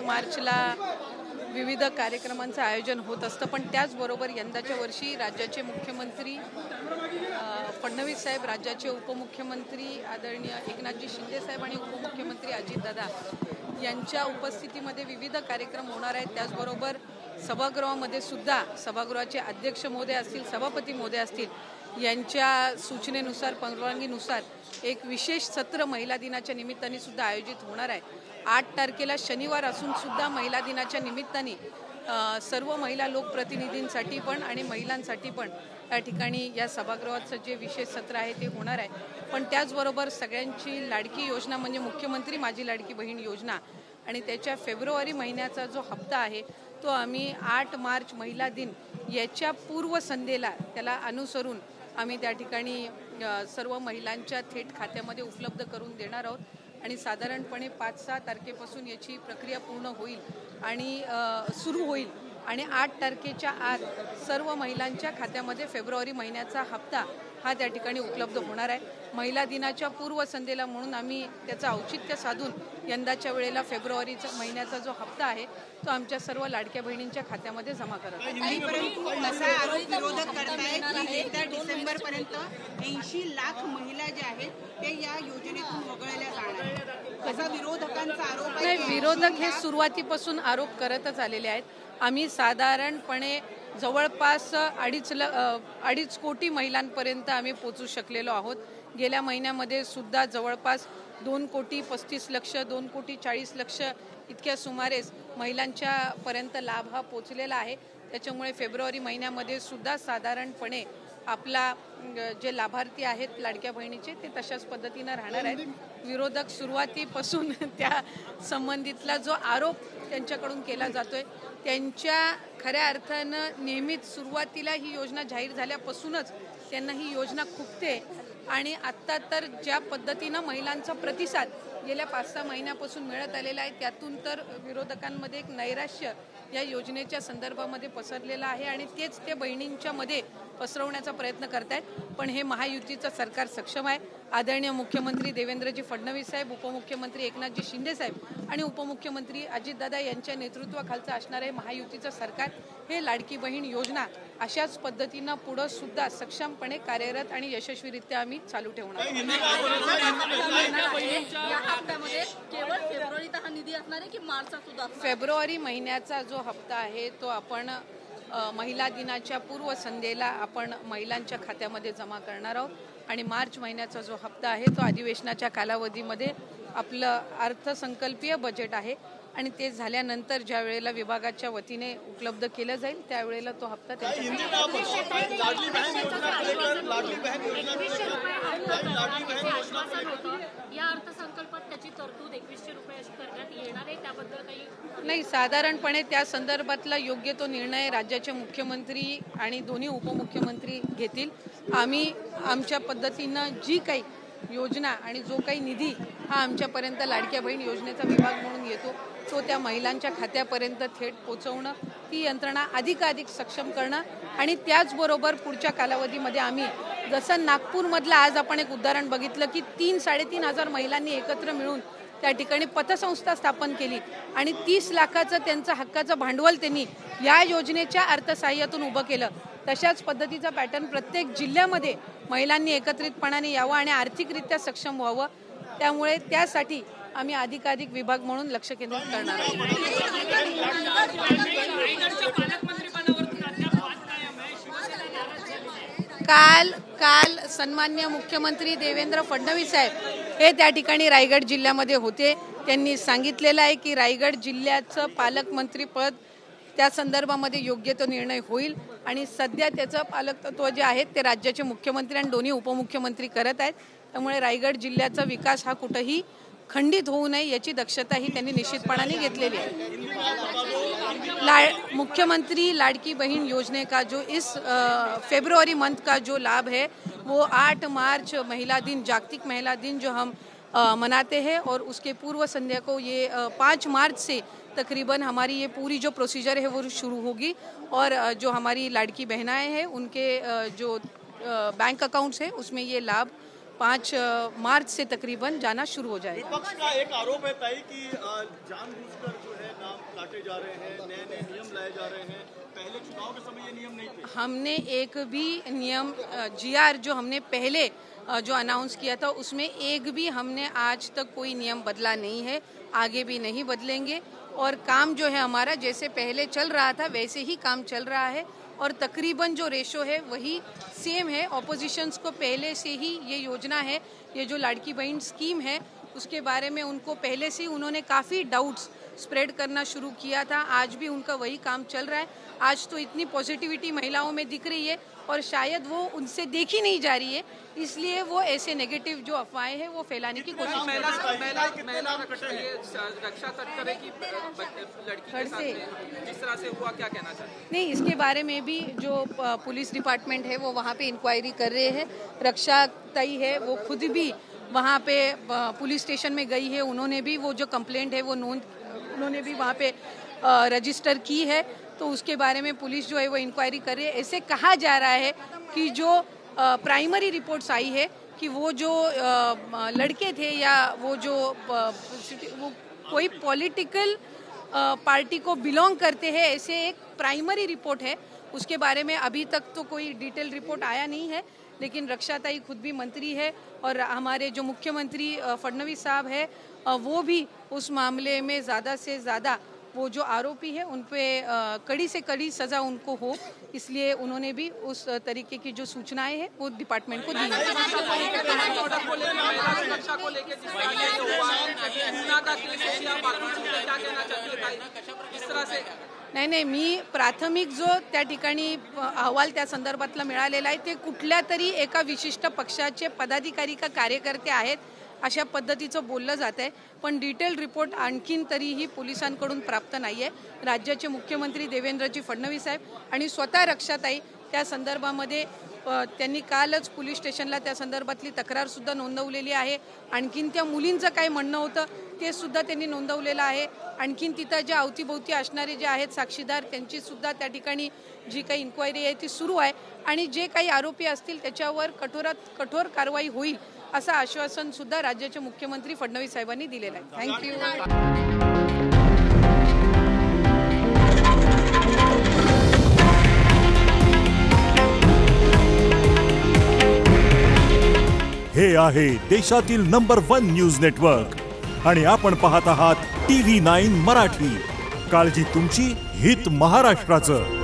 मार्चला विविध कार्यक्रमांचं आयोजन होत असतं, पण त्याचबरोबर यंदाच्या वर्षी राज्याचे मुख्यमंत्री फडणवीस साहेब, राज्याचे उपमुख्यमंत्री आदरणीय एकनाथजी शिंदे साहेब आणि उपमुख्यमंत्री अजितदादा यांच्या उपस्थितीमध्ये विविध कार्यक्रम होणार आहेत। त्याचबरोबर सभागृहामध्ये सुद्धा सभागृहाचे अध्यक्ष महोदय असतील, सभापती महोदय असतील यांच्या सूचनेनुसार, परवानगीनुसार एक विशेष सत्र महिला दिनाच्या निमित्ताने सुद्धा आयोजित होणार आहे। 8 तारखेला शनिवार असून सुद्धा महिला दिनाच्या निमित्ताने सर्व महिला लोकप्रतिनिधींसाठी पण आणि महिलांसाठी पण या ठिकाणी या सभागृहाचं जे विशेष सत्र आहे ते होणार आहे। पण त्याचबरोबर सगळ्यांची लाडकी योजना म्हणजे मुख्यमंत्री माझी लाडकी बहीण योजना आणि त्याच्या फेब्रुवारी महिन्याचा जो हप्ता आहे तो आम्ही 8 मार्च महिला दिन याच्या पूर्वसंध्येला त्याला अनुसरून आम्ही त्या ठिकाणी सर्व महिलांच्या थेट खात्यामध्ये उपलब्ध करून देणार आहोत आणि साधारणपणे 5-6 तारखेपासून याची प्रक्रिया पूर्ण होईल आणि सुरू होईल आणि 8 तारखेच्या आत सर्व महिलांच्या खात्यामध्ये फेब्रुवारी महिन्याचा हप्ता हा त्या ठिकाणी उपलब्ध होणार आहे। महिला दिनाच्या पूर्वसंध्येला म्हणून आम्ही त्याचं औचित्य साधून यंदाच्या वेळेला फेब्रुवारीचा महिन्याचा जो हप्ता आहे तो आमच्या सर्व लाडक्या बहिणींच्या खात्यामध्ये जमा करत आहे। परंतु असा आरोप विरोधक करतायत की येत्या डिसेंबरपर्यंत 80 लाख महिला ज्या आहेत ते या योजनेतून वगळल्या जाणार, असा विरोधकांचा आरोप आहे। नाही, विरोधक हे सुरुवातीपासून आरोप करतच आलेले आहेत। आम्ही साधारणपणे जवळपास 2.5 कोटी महिलांपर्यंत आम्ही पोहोचू शकलेलो आहोत। गेल्या महिन्यामध्ये सुद्धा जवळपास 2,35,00,000 2,40,00,000 इतक्या सुमारे महिलांच्या पर्यंत लाभ हा पोचलेला आहे। त्याच्यामुळे फेब्रुवारी महिन्यामध्ये सुद्धा साधारणपणे आपला जे लाभार्थी आहेत लाडक्या बहिणीचे ते तशाच पद्धतीने राहणार आहेत। विरोधक सुरुवातीपासून त्या संबंधितला जो आरोप त्यांच्याकडून केला जातोय त्यांच्या खऱ्या अर्थानं नेहमीच सुरुवातीला ही योजना जाहीर झाल्यापासूनच त्यांना ही योजना खुपते आणि आत्ता तर ज्या पद्धतीनं महिलांचा प्रतिसाद गेल्या 5-6 महिन्यापासून मिळत आलेला आहे त्यातून तर विरोधकांमध्ये एक नैराश्य या योजनेच्या संदर्भामध्ये पसरलेला आहे आणि तेच ते बहिणींच्या मध्ये पसरवण्याचा प्रयत्न करतायत। पण हे महायुतीचं सरकार सक्षम आहे। आदरणीय मुख्यमंत्री देवेंद्रजी फडणवीस साहेब, उपमुख्यमंत्री एकनाथजी शिंदे साहेब आणि उपमुख्यमंत्री अजितदादा यांच्या नेतृत्वाखालचं असणारे महायुतीचं सरकार हे लाडकी बहीण योजना अशाच पद्धतीनं पुढं सुद्धा सक्षमपणे कार्यरत आणि यशस्वीरित्या आम्ही चालू ठेवणार आहोत। फेब्रुवारी महिन्याचा जो हप्ता आहे तो आपण महिला दिनाच्या पूर्वसंध्येला आपण महिलांच्या खात्यामध्ये जमा करणार आहोत आणि मार्च महिन्याचा जो हप्ता आहे तो अधिवेशनाच्या कालावधीमध्ये आपलं अर्थसंकल्पीय बजेट आहे आणि ते झाल्यानंतर ज्या वेळेला विभागाच्या वतीने उपलब्ध केलं जाईल त्यावेळेला तो हप्ता नाही, साधारणपणे त्या संदर्भातला योग्य तो निर्णय राज्याचे मुख्यमंत्री आणि दोन्ही उपमुख्यमंत्री घेतील। आम्ही आमच्या पद्धतीनं जी काही योजना आणि जो काही निधी हा आमच्यापर्यंत लाडक्या बहीण योजनेचा विभाग म्हणून येतो तो त्या महिलांच्या खात्यापर्यंत थेट पोहोचवणं, ती यंत्रणा अधिकाधिक सक्षम करणं आणि त्याचबरोबर पुढच्या कालावधीमध्ये आम्ही जसं नागपूरमधलं आज आपण एक उदाहरण बघितलं की 3-3.5 हजार महिलांनी एकत्र मिळून त्या ठिकाणी पतसंस्था स्थापन केली आणि 30 लाखाचं त्यांचं हक्काचं भांडवल त्यांनी या योजनेच्या अर्थसहाय्यातून उभं केलं। तशाच पद्धतीचा पॅटर्न प्रत्येक जिल्ह्यामध्ये महिलांनी एकत्रितपणाने यावं आणि आर्थिकरित्या सक्षम व्हावं, त्यामुळे त्यासाठी आम्ही अधिकाधिक विभाग म्हणून लक्ष केंद्रित करणार आहोत। काल सन्मान्य मुख्यमंत्री देवेंद्र फडणवीस साहेब हे त्या ठिकाणी रायगड जिल्ह्यामध्ये होते। त्यांनी सांगितलेलं आहे की रायगड जिल्ह्याचं पालकमंत्रीपद त्या संदर्भामध्ये योग्य तो निर्णय होईल आणि सध्या त्याचं पालकत्व जे आहे ते राज्याचे मुख्यमंत्री आणि दोन्ही उपमुख्यमंत्री करत आहेत। त्यामुळे रायगड जिल्ह्याचा विकास हा कुठेही खंडित होऊ नये याची दक्षता ही त्यांनी निश्चितपणाने घेतलेली आहे। मुख्यमंत्री लाड़की बहन योजना का जो इस फेब्रुवरी मंथ का जो लाभ है वो 8 मार्च महिला दिन, जागतिक महिला दिन जो हम मनाते हैं और उसके पूर्व संध्या को ये 5 मार्च से तकरीबन हमारी ये पूरी जो प्रोसीजर है वो शुरू होगी और जो हमारी लाड़की बहनाएं हैं उनके जो बैंक अकाउंट्स हैं उसमें ये लाभ 5 मार्च से तकरीबन जाना शुरू हो जाएगा। विपक्ष का एक आरोप है कि जानबूझकर जो है नाम काटे जा रहे हैं, नए नए नियम लाए जा रहे हैं। पहले चुनाव के समय ये नियम नहीं थे। हमने एक भी नियम GR जो हमने पहले जो अनाउंस किया था उसमें एक भी हमने आज तक कोई नियम बदला नहीं है, आगे भी नहीं बदलेंगे। और काम जो है हमारा जैसे पहले चल रहा था वैसे ही काम चल रहा है और तकरीबन जो रेशो है वही सेम है। ऑपोजिशंस को पहले से ही ये योजना है, ये जो लाड़की बहन स्कीम है उसके बारे में उनको पहले से उन्होंने काफ़ी डाउट्स स्प्रेड करना शुरू किया था। आज भी उनका वही काम चल रहा है। आज तो इतनी पॉजिटिविटी महिलाओं में दिख रही है और शायद वो उनसे देखी नहीं जा रही है, इसलिए वो ऐसे नेगेटिव जो अफवाहें हैं वो फैलाने की कोशिश कर रही है। रक्षा तटकरे की लड़की के साथ जिस तरह से हुआ, क्या कहना चाहते हैं? नहीं, इसके बारे में भी जो पुलिस डिपार्टमेंट है वो वहाँ पे इंक्वायरी कर रहे हैं। रक्षा तई है वो खुद भी वहाँ पे पुलिस स्टेशन में गई है, उन्होंने भी वो जो कंप्लेंट है वो उन्होंने भी वहाँ पे रजिस्टर की है, तो उसके बारे में पुलिस जो है वो इंक्वायरी कर रही है। ऐसे कहा जा रहा है कि जो प्राइमरी रिपोर्ट्स आई है कि वो जो लड़के थे या वो कोई पॉलिटिकल पार्टी को बिलोंग करते हैं, ऐसे एक प्राइमरी रिपोर्ट है। उसके बारे में अभी तक तो कोई डिटेल रिपोर्ट आया नहीं है, लेकिन रक्षाताई खुद भी मंत्री है और हमारे जो मुख्यमंत्री फडणवीस साहब है वो भी उस मामले में ज़्यादा से ज़्यादा वो जो आरोपी है उन पे कड़ी से कड़ी सज़ा उनको हो, इसलिए उन्होंने भी उस तरीके की जो सूचनाएं हैं वो डिपार्टमेंट को दी है। नाही, मी प्राथमिक जो त्या ठिकाणी अहवाल त्या संदर्भातला मिळालेला आहे ते कुठल्या तरी एका विशिष्ट पक्षाचे पदाधिकारी का कार्यकर्ते आहेत अशा पद्धतीचं बोललं जात आहे, पण डिटेल रिपोर्ट आणखीन तरीही पोलिसांकडून प्राप्त नाही आहे। राज्याचे मुख्यमंत्री देवेंद्रजी फडणवीस साहेब आणि स्वतः रक्षाताई त्या संदर्भामध्ये त्यांनी कालच पोलीस स्टेशनला त्या संदर्भातली तक्रार सुद्धा नोंदवलेली आहे। आणखीन त्या मुलींचं काय म्हणणं होतं ते सुद्धा त्यांनी नोंदवलेलं आहे। आणखीन तिथं ज्या अवतीभोवती असणारे जे आहेत साक्षीदार त्यांची सुद्धा त्या ठिकाणी जी काही इन्क्वायरी आहे ती सुरू आहे आणि जे काही आरोपी असतील त्याच्यावर कठोरात कठोर कारवाई होईल असं आश्वासन सुद्धा राज्याचे मुख्यमंत्री फडणवीस साहेबांनी दिलेलं आहे। थँक्यू। हे आहे देशातील नंबर 1 न्यूज नेटवर्क आणि आपण पाहत आहात TV9 मराठी। काळजी तुमची, हित महाराष्ट्राचं।